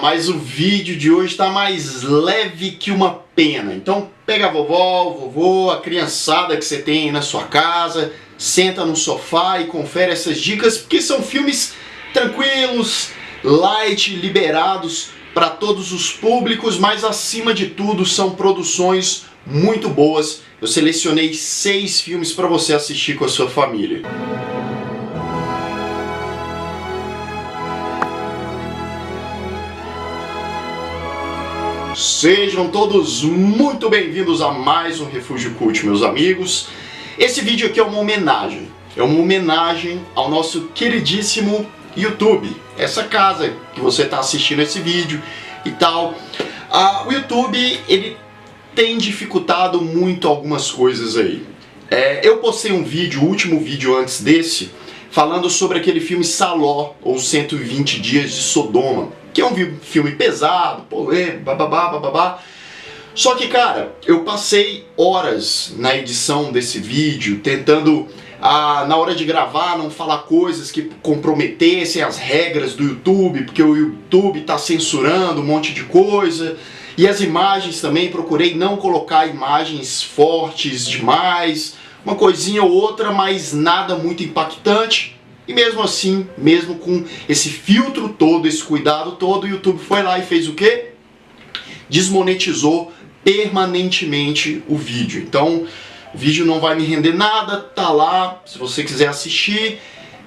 mas o vídeo de hoje tá mais leve que uma pena. Então pega a vovó, o vovô, a criançada que você tem aí na sua casa, senta no sofá e confere essas dicas, porque são filmes tranquilos, light, liberados para todos os públicos, mas acima de tudo são produções muito boas. Eu selecionei 6 filmes para você assistir com a sua família. Sejam todos muito bem-vindos a mais um Refúgio Cult, meus amigos. Esse vídeo aqui é uma homenagem ao nosso queridíssimo YouTube, essa casa que você está assistindo esse vídeo e tal. O YouTube, ele tem dificultado muito algumas coisas aí. Eu postei um vídeo, o último vídeo antes desse, falando sobre aquele filme Saló, ou 120 Dias de Sodoma, que é um filme pesado, polêmico, bababá. Só que, cara, eu passei horas na edição desse vídeo, tentando, na hora de gravar, não falar coisas que comprometessem as regras do YouTube, porque o YouTube tá censurando um monte de coisa. E as imagens também, procurei não colocar imagens fortes demais, uma coisinha ou outra, mas nada muito impactante. E mesmo assim, mesmo com esse filtro todo, esse cuidado todo, o YouTube foi lá e fez o quê? Desmonetizou permanentemente o vídeo. Então, o vídeo não vai me render nada, tá lá, se você quiser assistir.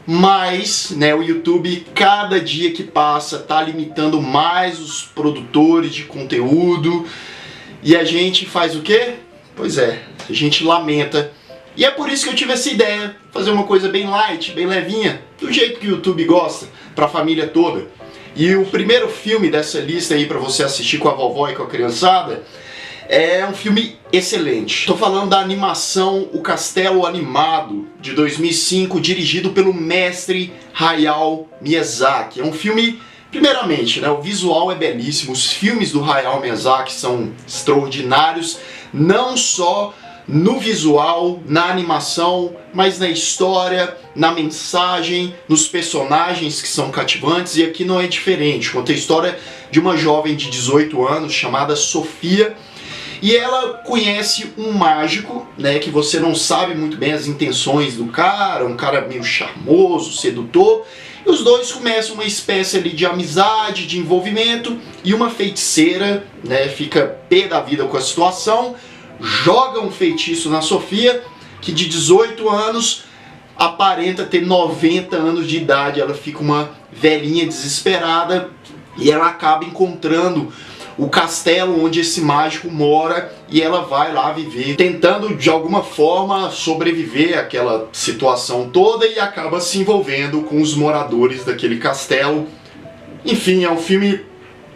Mas, o YouTube, cada dia que passa, tá limitando mais os produtores de conteúdo. E a gente faz o quê? Pois é, a gente lamenta. E é por isso que eu tive essa ideia, fazer uma coisa bem light, bem levinha, do jeito que o YouTube gosta, pra família toda. E o primeiro filme dessa lista aí pra você assistir com a vovó e com a criançada é um filme excelente. Estou falando da animação O Castelo Animado, de 2005, dirigido pelo mestre Hayao Miyazaki. É um filme, primeiramente, o visual é belíssimo, os filmes do Hayao Miyazaki são extraordinários, não só no visual, na animação, mas na história, na mensagem, nos personagens que são cativantes, e aqui não é diferente. Conta a história de uma jovem de 18 anos chamada Sofia, e ela conhece um mágico, que você não sabe muito bem as intenções do cara, um cara meio charmoso, sedutor, e os dois começam uma espécie ali de amizade, de envolvimento, e uma feiticeira, fica pé da vida com a situação, joga um feitiço na Sofia, que de 18 anos aparenta ter 90 anos de idade. Ela fica uma velhinha desesperada e ela acaba encontrando o castelo onde esse mágico mora e ela vai lá viver, tentando de alguma forma sobreviver àquela situação toda, e acaba se envolvendo com os moradores daquele castelo. Enfim, é um filme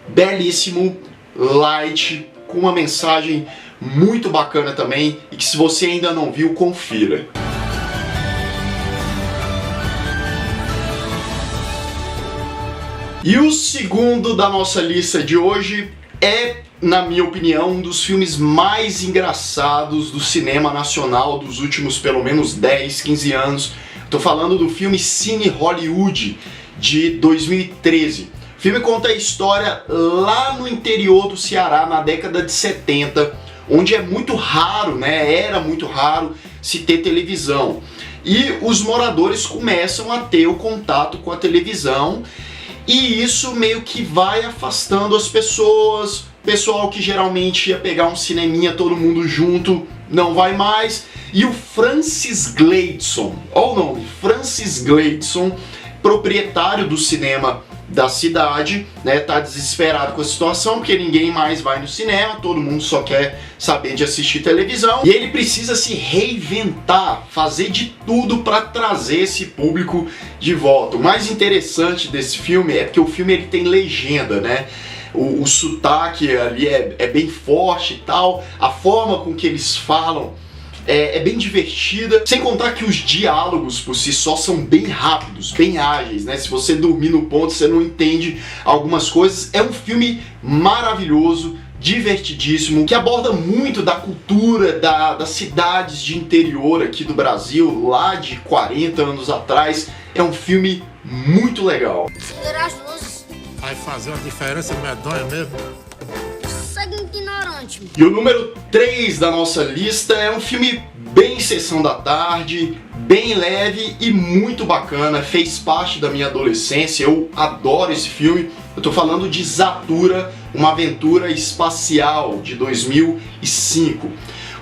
belíssimo, light, com uma mensagem muito bacana também, e que se você ainda não viu, confira. E o segundo da nossa lista de hoje é, na minha opinião, um dos filmes mais engraçados do cinema nacional dos últimos pelo menos 10, 15 anos. Tô falando do filme Cine Hollywood, de 2013. O filme conta a história lá no interior do Ceará, na década de 70, onde é muito raro, era muito raro se ter televisão. E os moradores começam a ter o contato com a televisão, e isso meio que vai afastando as pessoas. Pessoal que geralmente ia pegar um cineminha todo mundo junto, não vai mais. E o Francis Gleidson, olha o nome, Francis Gleidson, proprietário do cinema da cidade, tá desesperado com a situação, porque ninguém mais vai no cinema, todo mundo só quer saber de assistir televisão, e ele precisa se reinventar, fazer de tudo para trazer esse público de volta. O mais interessante desse filme é porque o filme ele tem legenda, o sotaque ali é bem forte e tal, a forma com que eles falam é bem divertida, sem contar que os diálogos por si só são bem rápidos, bem ágeis, Se você dormir no ponto, você não entende algumas coisas. É um filme maravilhoso, divertidíssimo, que aborda muito da cultura das cidades de interior aqui do Brasil, lá de 40 anos atrás. É um filme muito legal. Acender as luzes. Vai fazer uma diferença medonha mesmo. Segue ignorante. E o número 3 da nossa lista é um filme bem sessão da tarde, bem leve e muito bacana, fez parte da minha adolescência, eu adoro esse filme. Eu tô falando de Zathura, uma aventura espacial de 2005.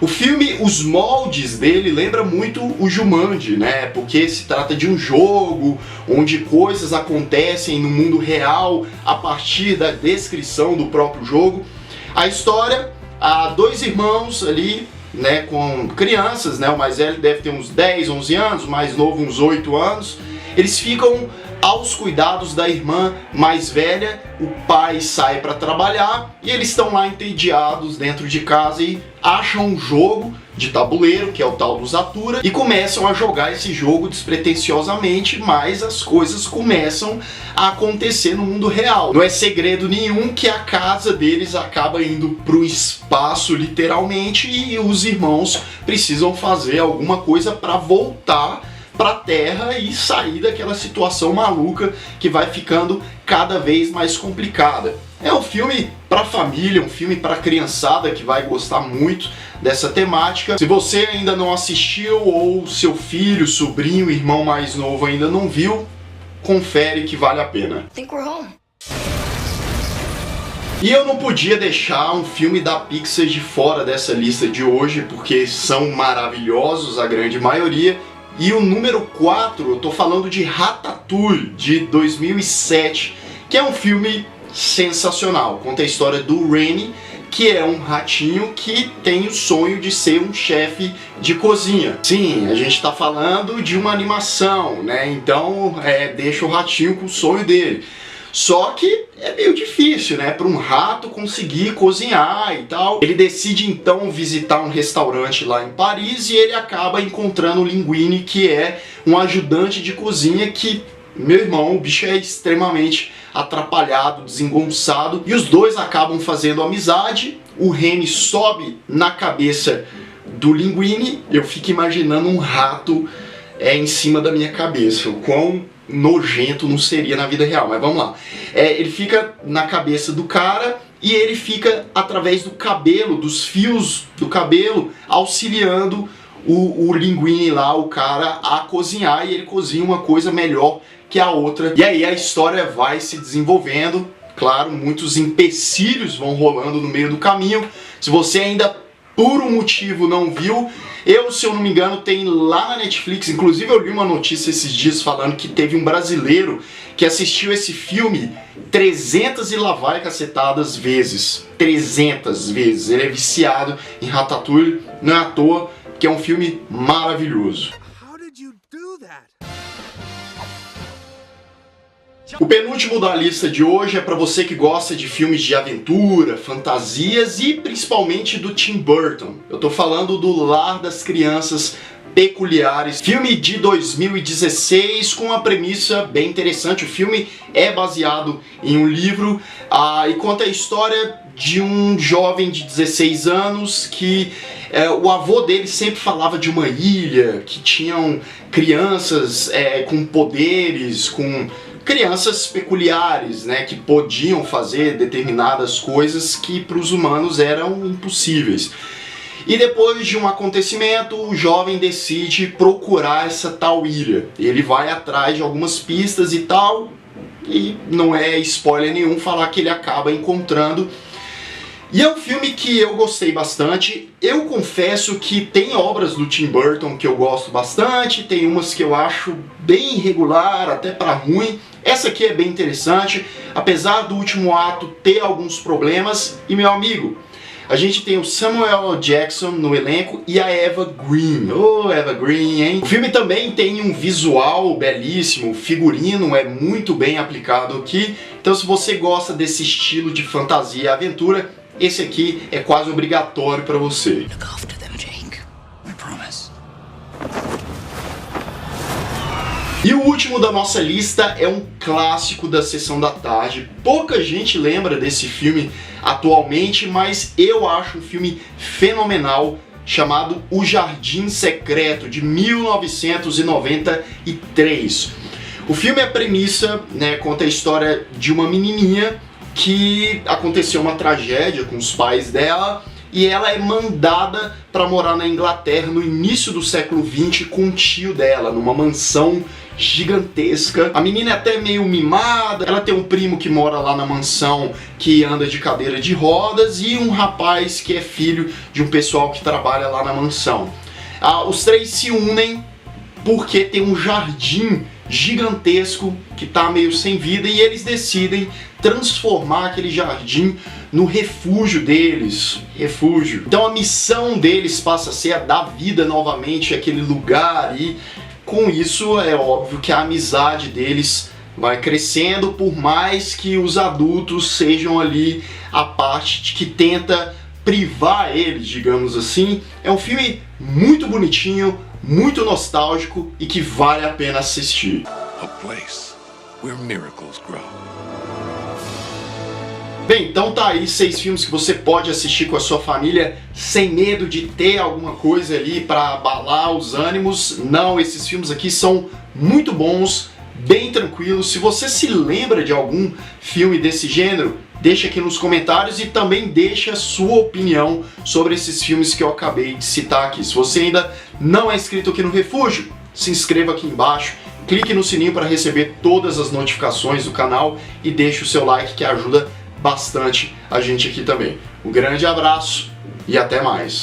O filme, os moldes dele lembra muito o Jumanji, né? Porque se trata de um jogo onde coisas acontecem no mundo real a partir da descrição do próprio jogo. A história, há dois irmãos ali, né, com crianças, né? O mais velho deve ter uns 10, 11 anos, o mais novo uns 8 anos. Eles ficam aos cuidados da irmã mais velha, o pai sai para trabalhar e eles estão lá entediados dentro de casa e acham um jogo de tabuleiro, que é o tal do Zathura, e começam a jogar esse jogo despretensiosamente, mas as coisas começam a acontecer no mundo real. Não é segredo nenhum que a casa deles acaba indo pro espaço, literalmente, e os irmãos precisam fazer alguma coisa para voltar para a Terra e sair daquela situação maluca que vai ficando cada vez mais complicada. É um filme para família, um filme para criançada que vai gostar muito dessa temática. Se você ainda não assistiu ou seu filho, sobrinho, irmão mais novo ainda não viu, confere que vale a pena. Think we're home. E eu não podia deixar um filme da Pixar de fora dessa lista de hoje, porque são maravilhosos a grande maioria. E o número 4, eu tô falando de Ratatouille, de 2007, que é um filme sensacional. Conta a história do Remy, que é um ratinho que tem o sonho de ser um chefe de cozinha. Sim, a gente tá falando de uma animação, né? Então, deixa o ratinho com o sonho dele. Só que é meio difícil, né, para um rato conseguir cozinhar e tal. Ele decide então visitar um restaurante lá em Paris e ele acaba encontrando o Linguini, que é um ajudante de cozinha que, meu irmão, o bicho é extremamente atrapalhado, desengonçado, e os dois acabam fazendo amizade. O Remy sobe na cabeça do Linguini, eu fico imaginando um rato em cima da minha cabeça, o quão nojento não seria na vida real, mas vamos lá. Ele fica na cabeça do cara e ele fica através do cabelo, dos fios do cabelo, auxiliando o Linguini lá, o cara, a cozinhar, e ele cozinha uma coisa melhor que a outra. E aí a história vai se desenvolvendo, claro, muitos empecilhos vão rolando no meio do caminho. Se você ainda por um motivo não viu, se eu não me engano, tem lá na Netflix. Inclusive eu li uma notícia esses dias falando que teve um brasileiro que assistiu esse filme 300 e lá vai cacetadas vezes. 300 vezes. Ele é viciado em Ratatouille, não é à toa, que é um filme maravilhoso. O penúltimo da lista de hoje é para você que gosta de filmes de aventura, fantasias e principalmente do Tim Burton. Eu tô falando do Lar das Crianças Peculiares, filme de 2016 com uma premissa bem interessante. O filme é baseado em um livro e conta a história de um jovem de 16 anos que o avô dele sempre falava de uma ilha que tinham crianças com poderes, com crianças peculiares, né, que podiam fazer determinadas coisas que para os humanos eram impossíveis. E depois de um acontecimento, o jovem decide procurar essa tal ilha. Ele vai atrás de algumas pistas e tal, e não é spoiler nenhum falar que ele acaba encontrando. E é um filme que eu gostei bastante. Eu confesso que tem obras do Tim Burton que eu gosto bastante, tem umas que eu acho bem irregular, até para ruim. Essa aqui é bem interessante, apesar do último ato ter alguns problemas. E meu amigo, a gente tem o Samuel L. Jackson no elenco e a Eva Green. Oh, Eva Green, hein? O filme também tem um visual belíssimo, o figurino é muito bem aplicado aqui. Então se você gosta desse estilo de fantasia e aventura, esse aqui é quase obrigatório para você. Look after them, Jake. I promise. E o último da nossa lista é um clássico da Sessão da Tarde. Pouca gente lembra desse filme atualmente, mas eu acho um filme fenomenal, chamado O Jardim Secreto, de 1993. O filme, a premissa, né, conta a história de uma menininha que aconteceu uma tragédia com os pais dela e ela é mandada para morar na Inglaterra no início do século XX com um tio dela, numa mansão gigantesca. A menina é até meio mimada, ela tem um primo que mora lá na mansão que anda de cadeira de rodas e um rapaz que é filho de um pessoal que trabalha lá na mansão. Os três se unem porque tem um jardim gigantesco que tá meio sem vida e eles decidem transformar aquele jardim no refúgio deles. Refúgio. Então a missão deles passa a ser a dar vida novamente àquele lugar e com isso é óbvio que a amizade deles vai crescendo, por mais que os adultos sejam ali a parte que tenta privar eles, digamos assim. É um filme muito bonitinho, muito nostálgico e que vale a pena assistir. A place where miracles grow. Bem, então tá aí 6 filmes que você pode assistir com a sua família sem medo de ter alguma coisa ali para abalar os ânimos. Não, esses filmes aqui são muito bons, bem tranquilos. Se você se lembra de algum filme desse gênero, deixa aqui nos comentários e também deixa a sua opinião sobre esses filmes que eu acabei de citar aqui. Se você ainda não é inscrito aqui no Refúgio, se inscreva aqui embaixo, clique no sininho para receber todas as notificações do canal e deixe o seu like que ajuda bastante a gente aqui também. Um grande abraço e até mais!